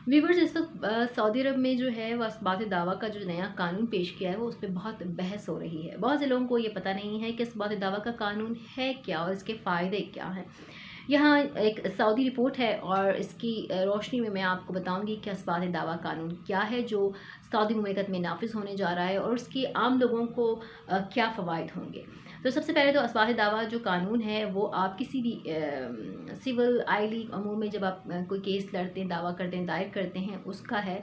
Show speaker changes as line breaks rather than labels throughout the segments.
Viewers इस वक्त Saudi अरब में जो है वो इस्बात दावा का जो नया कानून पेश किया है वो उस पर बहुत बहस हो रही है। बहुत से लोगों को ये पता नहीं है कि इस्बात दावा का कानून है क्या और इसके फ़ायदे क्या हैं। यहाँ एक सऊदी रिपोर्ट है और इसकी रोशनी में मैं आपको बताऊंगी कि इस्बात दावा कानून क्या है जो सऊदी मुमलिकत में नाफिज होने जा रहा है और उसकी आम लोगों को क्या फ़वाइद होंगे। तो सबसे पहले तो इस्बात दावा जो कानून है वो आप किसी भी सिविल आइली अमूर में जब आप कोई केस लड़ते हैं, दावा करते हैं, दायर करते हैं, उसका है।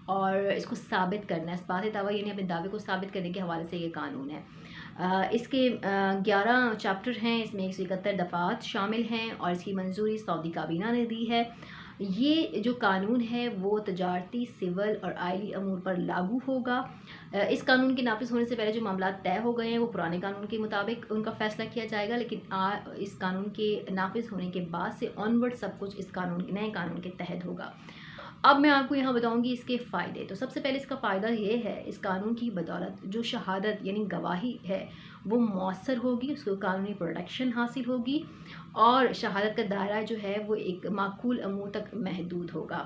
और इसको साबित करना है, इस्बात दावा यानी अपने दावे को साबित करने के हवाले से ये कानून है। इसके 11 चैप्टर हैं, इसमें 171 दफ़ात शामिल हैं और इसकी मंजूरी सऊदी काबीना ने दी है। ये जो कानून है वो तजारती, सिविल और आइली अमूर पर लागू होगा। इस कानून के नाफिज होने से पहले जो मामला तय हो गए हैं वो पुराने कानून के मुताबिक उनका फ़ैसला किया जाएगा, लेकिन इस कानून के नाफिज होने के बाद से ऑनवर्ड सब कुछ इस नए कानून के तहत होगा। अब मैं आपको यहाँ बताऊंगी इसके फ़ायदे। तो सबसे पहले इसका फ़ायदा ये है, इस कानून की बदौलत जो शहादत यानी गवाही है वो मौसर होगी, उसको कानूनी प्रोटेक्शन हासिल होगी और शहादत का दायरा जो है वो एक माकूल अमूर तक महदूद होगा।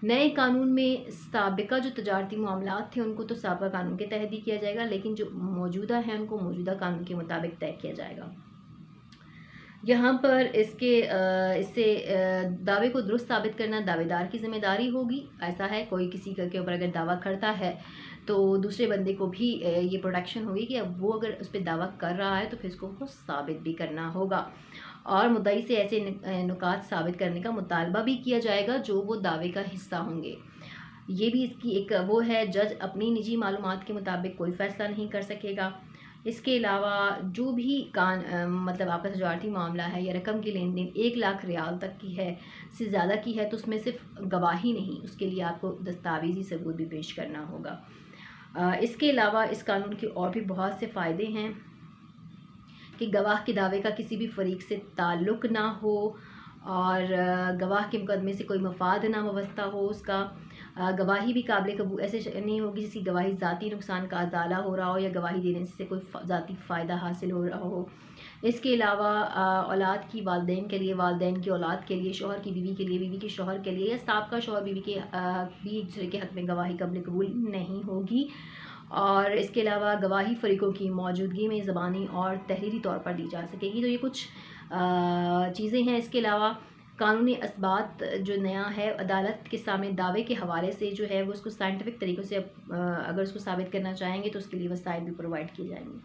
नए कानून में साबिका जो तजारती मामलात थे उनको तो साबिका कानून के तहत ही किया जाएगा, लेकिन जो मौजूदा हैं उनको मौजूदा कानून के मुताबिक तय किया जाएगा। यहाँ पर इससे दावे को दुरुस्त साबित करना दावेदार की ज़िम्मेदारी होगी। ऐसा है, कोई किसी के ऊपर अगर दावा करता है तो दूसरे बंदे को भी ये प्रोटेक्शन होगी कि अब वो अगर उस पर दावा कर रहा है तो फिर उसको वो साबित भी करना होगा और मुद्दई से ऐसे नुकात साबित करने का मुतालबा भी किया जाएगा जो वो दावे का हिस्सा होंगे। ये भी इसकी एक वो है, जज अपनी निजी मालूमात के मुताबिक कोई फ़ैसला नहीं कर सकेगा। इसके अलावा जो भी मतलब आपका तजारती मामला है या रकम की लेन देन 1 लाख रियाल तक की है से ज़्यादा की है तो उसमें सिर्फ गवाही नहीं, उसके लिए आपको दस्तावेज़ी सबूत भी पेश करना होगा। इसके अलावा इस कानून के और भी बहुत से फ़ायदे हैं कि गवाह के दावे का किसी भी फरीक से ताल्लुक़ ना हो और गवाह के मुकदमे से कोई मफाद ना वाबस्ता हो। उसका गवाही भी काबिल कबूल ऐसे नहीं होगी जिसकी गवाही ज़ाती नुकसान का अजाला हो रहा हो या गवाही देने से कोई ज़ाती फ़ायदा हासिल हो रहा हो। इसके अलावा औलाद की वालदैन के लिए, वालदैन की औलाद के लिए, शौहर की बीवी के लिए, बीवी के शौहर के लिए या साबका शौहर बीवी के भी एक दूसरे के हक़ में गवाही काबिल कबूल नहीं होगी। और इसके अलावा गवाही फरीकों की मौजूदगी में ज़बानी और तहरीरी तौर पर दी जा सकेगी। तो ये कुछ चीज़ें हैं। इसके अलावा कानूनी इस्बात जो नया है, अदालत के सामने दावे के हवाले से जो है वो उसको साइंटिफिक तरीक़ों से अगर उसको साबित करना चाहेंगे तो उसके लिए वसाइल भी प्रोवाइड किए जाएंगे।